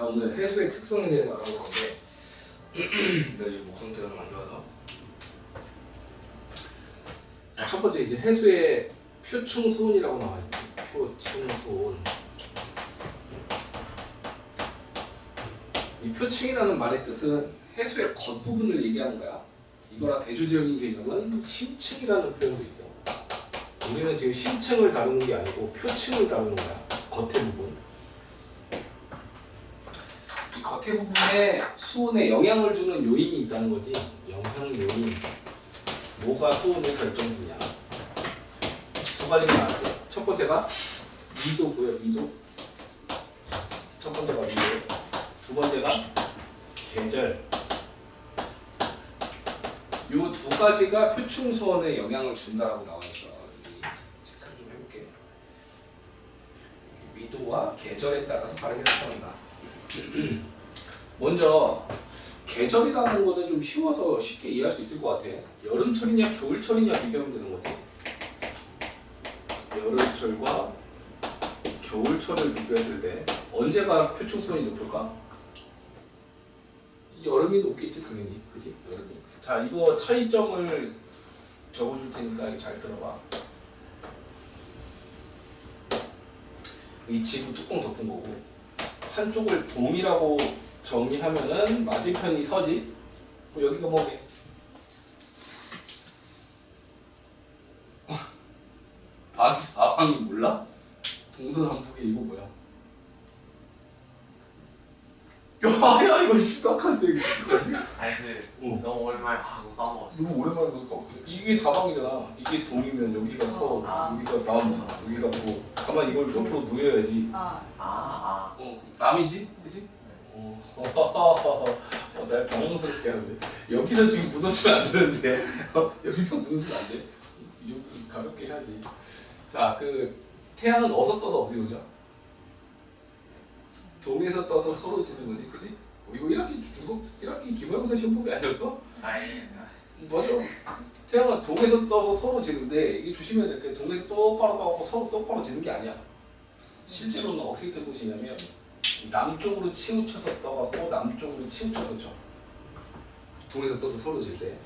자, 오늘 해수의 특성에 대해서 알아볼 건데 내가 지금 목 상태가 좀 안 좋아서. 첫 번째 이제 해수의 표층수온이라고 나와있지. 표층수온. 이 표층이라는 말의 뜻은 해수의 겉부분을 얘기하는 거야. 이거나 대조적인 개념은 심층이라는 표현도 있어. 우리는 지금 심층을 다루는 게 아니고 표층을 다루는 거야. 겉의 부분. 이 겉의 부분에 수온에 영향을 주는 요인이 있다는 거지. 영향 요인. 뭐가 수온을 결정짓냐. 두 가지가 나왔죠. 첫 번째가 미도고요. 미도. 첫 번째가 미도. 두 번째가 계절. 요 두 가지가 표층 수온에 영향을 준다라고 나와 있어. 체크를 좀 해볼게. 미도와 계절에 따라서 다르게 나타난다. 먼저 계절이라는 거는 좀 쉬워서 쉽게 이해할 수 있을 것 같아. 여름철이냐 겨울철이냐 비교하면 되는 거지. 여름철과 겨울철을 비교했을 때 언제가 표층 수온이 높을까? 여름이 높겠지 당연히. 그지? 여름이. 자, 이거 차이점을 적어줄 테니까 이거 잘 들어봐. 이 지구 뚜껑 덮은 거고 한쪽을 동이라고 정의하면은 맞은편이 서지. 그럼 여기가 뭐게? 사방이 몰라? 동서남북에 이거 뭐야? 야 이거 심각한데 이거 어떡하지? 아니 근데 너무 오랜만에 하고 까먹었어. 너무 오랜만에 봐서 이게 사방이잖아. 이게 동이면 여기가 서, 여기가 남, 여기가 뭐. 가만 이걸 옆으로 누여야지. 남이지? 그지? 날 당황스럽게 하는데 여기서 지금 무너지면 안 되는데 여기서 무너지면 안 돼. 이 정도 가볍게 해야지. 자, 그 태양은 어서 떠서 어디로 오죠? 동에서 떠서 서로 지는 거지, 그지? 이거 1학기 기말고사 시험법이 아니었어? 아니 맞아. 태양은 동에서 떠서 서로 지는데 이게 조심해야 될 게 동에서 똑바로 떠갖고 서로 똑바로 지는 게 아니야. 실제로는 어떻게 뜨고 지냐면 남쪽으로 치우쳐서 떠갖고 남쪽으로 치우쳐서 져. 동에서 떠서 서로 질 때.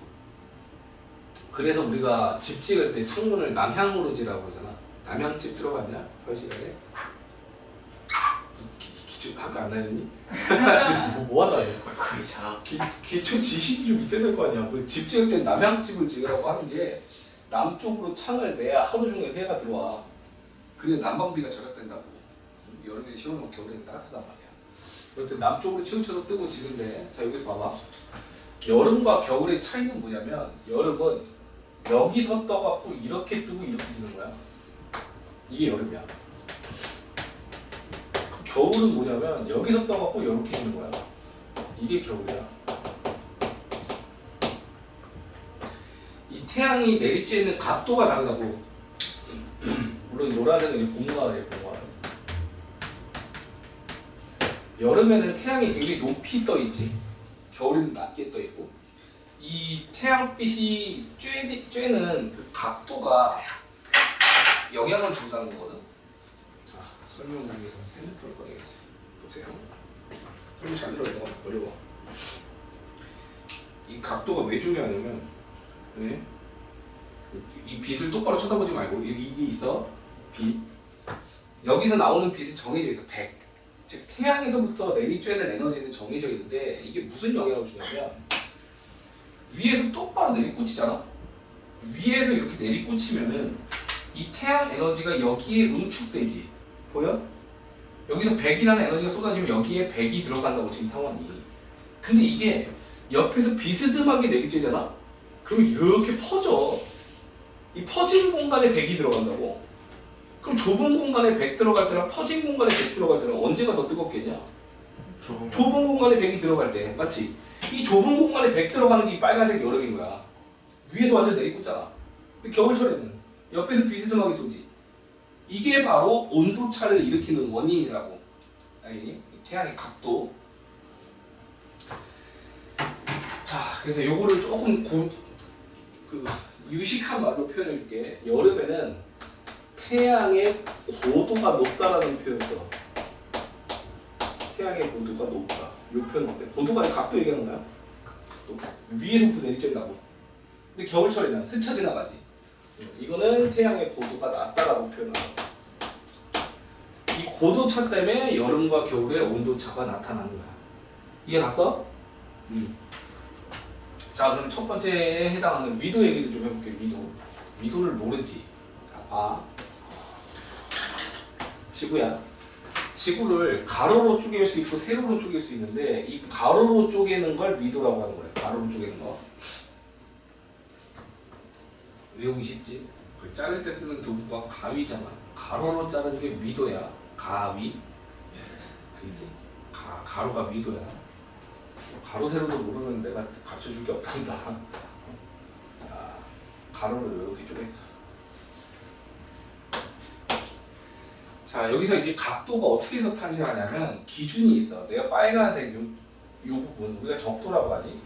그래서 우리가 집 지을 때 창문을 남향으로 지라고 그러잖아. 남향집 들어갔냐? 설 시간에? 학교 안 다녔니? 뭐 하다 해? 그렇잖아. 기초 지식이 좀 있어야 될 거 아니야. 그 집 지을 때 남향집을 지으라고 하는 게 남쪽으로 창을 내야 하루 종일 해가 들어와. 그래 난방비가 절약된다고. 여름에 시원하고 겨울에 따뜻하단 말이야. 그렇듯 남쪽으로 치우쳐서 뜨고 지는데, 자 여기 봐봐. 여름과 겨울의 차이는 뭐냐면 여름은 여기서 떠갖고 이렇게 뜨고 이렇게 지는 거야. 이게 여름이야. 겨울은 뭐냐면 여기서 떠갖고 이렇게 지는 거야. 이게 겨울이야. 이 태양이 내리쬐는 각도가 다르다고. 물론 노란색은 공과예요, 공과. 여름에는 태양이 굉장히 높이 떠 있지. 겨울에는 낮게 떠 있고. 이 태양빛이 쬐는 그 각도가 영향을 준다는 거거든. 자, 설명을 위해서 핸드폰을 꺼내겠어요. 보세요. 설명 잘 들어야 돼. 어려워. 이 각도가 왜 중요하냐면, 네? 이 빛을 똑바로 쳐다보지 말고 이게 있어. 빛. 여기서 나오는 빛은 정해져 있어. 100. 즉 태양에서부터 내리쬐는 에너지는 정해져 있는데 이게 무슨 영향을 주냐면 위에서 똑바로 내리꽂히잖아. 위에서 이렇게 내리꽂히면은 이 태양 에너지가 여기에 응축되지. 보여? 여기서 100이라는 에너지가 쏟아지면 여기에 100이 들어간다고 지금 상황이. 근데 이게 옆에서 비스듬하게 내리쬐잖아. 그러면 이렇게 퍼져. 이 퍼진 공간에 100이 들어간다고. 그럼 좁은 공간에 100 들어갈 때랑 퍼진 공간에 100 들어갈 때는 언제가 더 뜨겁겠냐? 좁은 공간에 100이 들어갈 때. 맞지? 이 좁은 공간에 100 들어가는 게 빨간색 여름인 거야. 위에서 완전 내리꽂잖아. 근데 겨울철에는 옆에서 비스듬하게 쏘지. 이게 바로 온도차를 일으키는 원인이라고. 알겠니? 태양의 각도. 자, 그래서 요거를 조금 유식한 말로 표현해 줄게. 여름에는 태양의 고도가 높다라는 표현을 써. 태양의 고도가 높다. 요 표현 어때? 고도가 각도 얘기하는 거야. 각도. 위에서부터 내리쬐다고. 근데 겨울철에는 스쳐 지나가지. 이거는 태양의 고도가 낮다라고 표현하는 거야. 이 고도차 때문에 여름과 겨울에 온도차가 나타나는 거야. 이해 갔어? 자, 그럼 첫 번째에 해당하는 위도 얘기도 좀 해볼게. 위도를 모르지. 자, 봐. 지구야. 지구를 가로로 쪼갤 수 있고 세로로 쪼갤 수 있는데 이 가로로 쪼개는 걸 위도라고 하는 거예요. 가로로 쪼개는 거. 외우기 쉽지? 그 자를 때 쓰는 도구가 가위잖아. 가로로 자르는 게 위도야. 가위. 알겠지? 가로가 위도야. 가로 세로도 모르면 내가 가르쳐줄 게 없단다. 자, 가로를 이렇게 쪼갰어. 자, 여기서 이제 각도가 어떻게 해서 탄생하냐면 기준이 있어. 내가 빨간색 요 부분 우리가 적도라고 하지.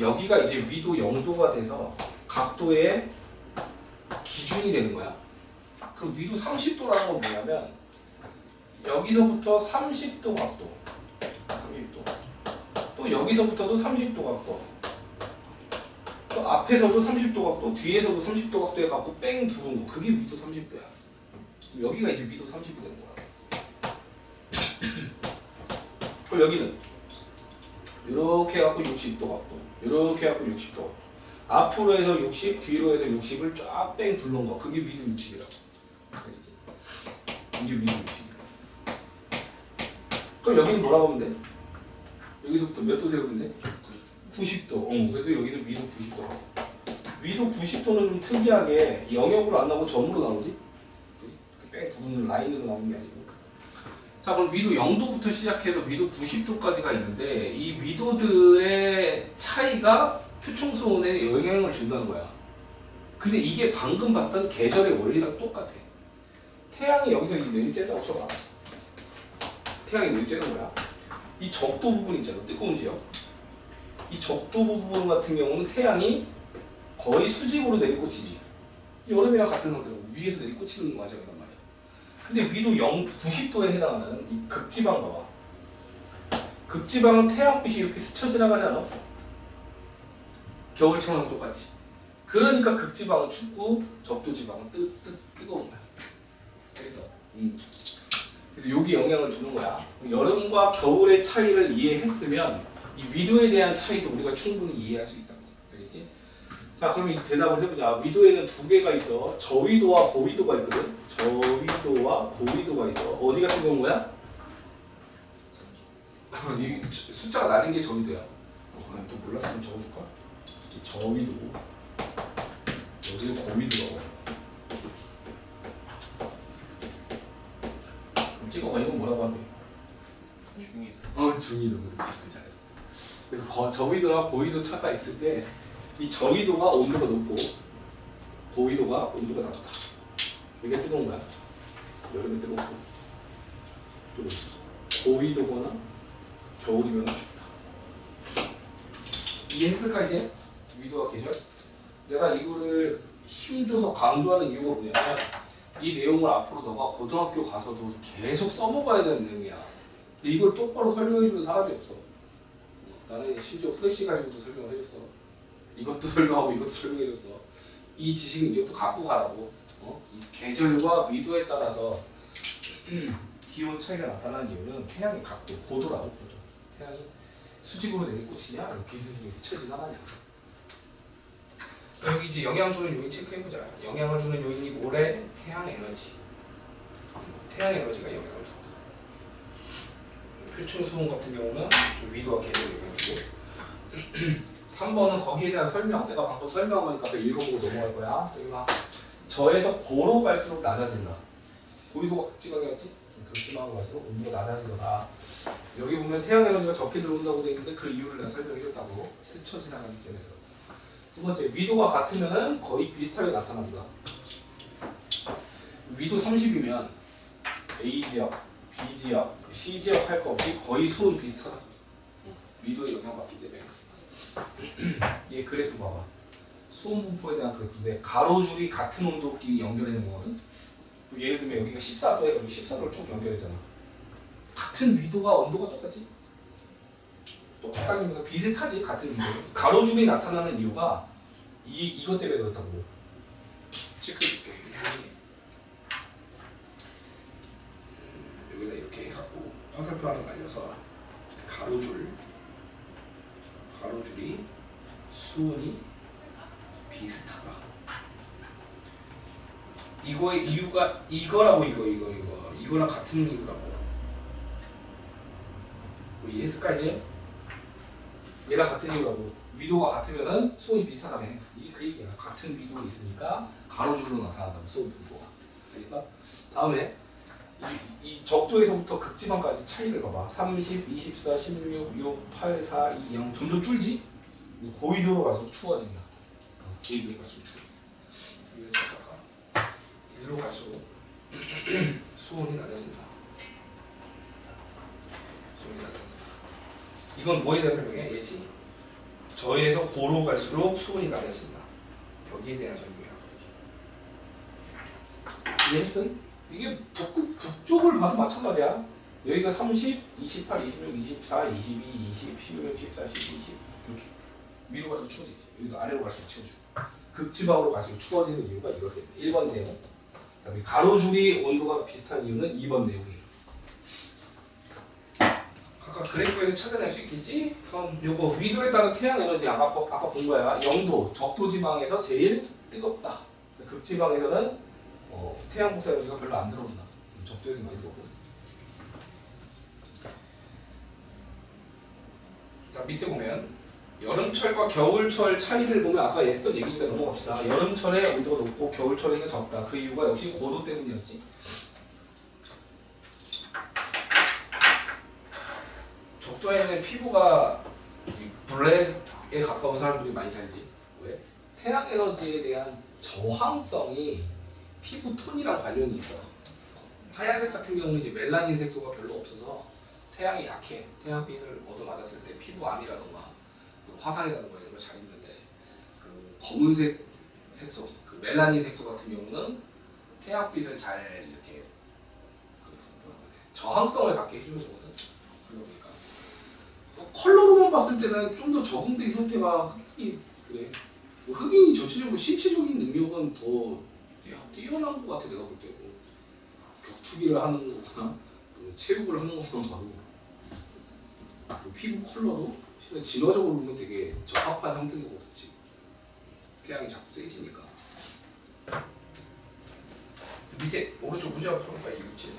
여기가 이제 위도 0도가 돼서 각도의 기준이 되는 거야. 그럼 위도 30도라는 건 뭐냐면 여기서부터 30도 각도, 30도. 또 여기서부터도 30도 각도. 또 앞에서도 30도 각도, 뒤에서도 30도 각도에 갖고 뺑 두른 거. 그게 위도 30도야. 여기가 이제 위도 30이 되는 거야. 그럼 여기는 이렇게 해갖고 60도 각도, 이렇게 해갖고 60도 각도. 앞으로 해서 60, 뒤로 해서 60을 쫙 뺑 둘러온 거. 그게 위도 60이라고. 알겠지? 이게 위도 60이야. 그럼 여기는 뭐라고 하면 돼? 여기서부터 몇 도 세우는데? 90도. 그래서 여기는 위도 90도. 위도 90도는 좀 특이하게 영역으로 안 나오고 점으로 나오지? 뺑 두는 라인으로 나오는 게 아니고. 자, 그럼 위도 0도부터 시작해서 위도 90도까지가 있는데 이 위도들의 차이가 표충수온에 영향을 준다는 거야. 근데 이게 방금 봤던 계절의 원리랑 똑같아. 태양이 여기서 이 내리쬐다고 쳐봐. 태양이 내리쬐는 거야. 이 적도 부분 있잖아. 뜨거운 지역. 이 적도 부분 같은 경우는 태양이 거의 수직으로 내리꽂히지. 여름이랑 같은 상태로 위에서 내리꽂히는 과정이란 말이야. 근데 위도 90도에 해당하는 이 극지방 봐봐. 극지방은 태양빛이 이렇게 스쳐 지나가지 않아? 겨울처럼 똑같이. 그러니까 극지방은 춥고 적도지방은 뜨거운 거야. 그래서 여기 영향을 주는 거야. 여름과 겨울의 차이를 이해했으면 이 위도에 대한 차이도 우리가 충분히 이해할 수 있다는 거야. 알겠지? 자, 그럼 이 대답을 해보자. 위도에는 두 개가 있어. 저위도와 고위도가 있거든. 저위도와 고위도가 있어. 어디가 뜨거운 거야? 이 숫자가 낮은 게 저위도야. 또 몰랐으면 적어줄까? 저위도고 여기는 고위도라고. 그럼 찍어봐. 이건 뭐라고 하면 돼? 중위도. 중위도. 그렇지. 잘했어. 그래서 저위도와 고위도 차가 있을 때 이 저위도가 온도가 높고 고위도가 온도가 낮다. 이게 뜨거운 거야. 여름에 뜨겁고 또 고위도거나 겨울이면 춥다. 이해했을까 이제? 위도와 계절? 내가 이거를 힘줘서 강조하는 이유가 뭐냐면 이 내용을 앞으로 너가 고등학교 가서도 계속 써먹어야 되는 내용이야. 근데 이걸 똑바로 설명해주는 사람이 없어. 나는 심지어 후레쉬 가지고도 설명을 해줬어. 이것도 설명하고 이것도 설명해줬어. 이 지식은 이제부터 갖고 가라고. 이 계절과 위도에 따라서 기온 차이가 나타나는 이유는 태양의 각도, 고도라고. 고도. 태양이 수직으로 내리꽂히냐 아니면 비스듬히 스쳐 지나가냐. 여기 이제 영향 주는 요인 체크해보자. 영향을 주는 요인이 뭐래? 태양 에너지. 태양 에너지가 영향을 줘. 표층 수온 같은 경우는 좀 위도와 계절에 영향을 주고 3번은 거기에 대한 설명. 내가 방금 설명한 거니까 또 읽어보고 넘어갈 거야. 여기 막 저에서 고로 갈수록 낮아진다. 고위도가 극지방이었지? 극지방으로 갈수록 온도가 낮아지더라. 여기 보면 태양 에너지가 적게 들어온다고 되어 있는데 그 이유를 내가 설명해줬다고. 스쳐 지나가기 때문에. 두 번째, 위도가 같으면 거의 비슷하게 나타난다. 위도 30이면 A지역, B지역, C지역 할 거 없이 거의 수온 비슷하다. 위도에 영향받기 때문에. 얘 그래프 봐봐. 수온 분포에 대한 그래프인데 가로줄이 같은 온도끼리 연결해 놓은 거거든. 예를 들면 여기가 14도 해가지고 14도를 쭉 연결했잖아. 같은 위도가 온도가 똑같지? 똑같다는 거 비슷하지 같은 위도. 가로줄이 나타나는 이유가 이것 때문에 그렇다고. 체크해줄게. 여기다 이렇게 해갖고 화살표 하나 날려서 가로줄이 수온이 비슷하다. 이거의 이유가 이거라고 이거랑 같은 이유라고. 이해했을까 이제? 얘랑 같은 이유라고. 위도가 같으면은 수온이 비슷하다며. 이게 그 얘기야. 같은 위도가 있으니까 가로줄로 나타난다고 수온 분포가. 알겠어? 다음에 이 적도에서부터 극지방까지 차이를 봐봐. 30, 24, 16, 6, 8, 4, 2, 0 점점 줄지? 고위도로 갈수록 추워진다. 고위도로 갈수록 추워. 여기서 잠깐. 이리로 갈수록 수온이 낮아진다. 수온이 낮아진다. 이건 뭐에 대한 설명이야? 얘지. 저에서 고로 갈수록 수온이 낮아진다. 여기에 대한 설명이야. 이해했음? 이게 북쪽을 봐도 마찬가지야. 여기가 30, 28, 26, 24, 22, 20, 16, 14, 12, 20 이렇게 위로 갈수록 추워지지. 여기도 아래로 갈수록 추워지고. 극지방으로 갈수록 추워지는 이유가 이것 때문에. 1번 내용. 그다음에 가로줄이 온도가 비슷한 이유는 2번 내용이에요. 아까 그래프에서 찾아낼 수 있겠지? 그럼 요거 위도에 따른 태양 에너지 아까 본 거야. 영도, 적도 지방에서 제일 뜨겁다. 극지방에서는 태양 복사 에너지가 별로 안 들어온다. 적도에서 많이 들어오고. 자 밑에 보면 여름철과 겨울철 차이를 보면 아까 했던 얘기니까 넘어갑시다. 여름철에 온도가 높고 겨울철에는 적다. 그 이유가 역시 고도 때문이었지. 적도에는 피부가 블랙에 가까운 사람들이 많이 살지. 왜? 태양 에너지에 대한 저항성이 피부 톤이랑 관련이 있어. 하얀색 같은 경우는 이제 멜라닌 색소가 별로 없어서 태양이 약해. 태양빛을 얻어 맞았을 때 피부암이라던가 화상이라던가 이런 걸 잘 입는데 그 검은색 색소, 그 멜라닌 색소 같은 경우는 태양빛을 잘 이렇게 저항성을 갖게 해주는 거거든. 그러니까 컬러로만 봤을 때는 좀 더 적응된 형태가 흑인이 그래. 뭐 흑인이 전체적으로 신체적인 능력은 더 뛰어난 것 같아. 내가 볼 때고 격투기를 하는 거나 체육을 하는 것만 봐도 피부 컬러도 실은 진화적으로 보면 되게 적합한 형태인 거거든. 태양이 자꾸 세지니까. 밑에 오른쪽 문제가 풀어볼까? 이 위치.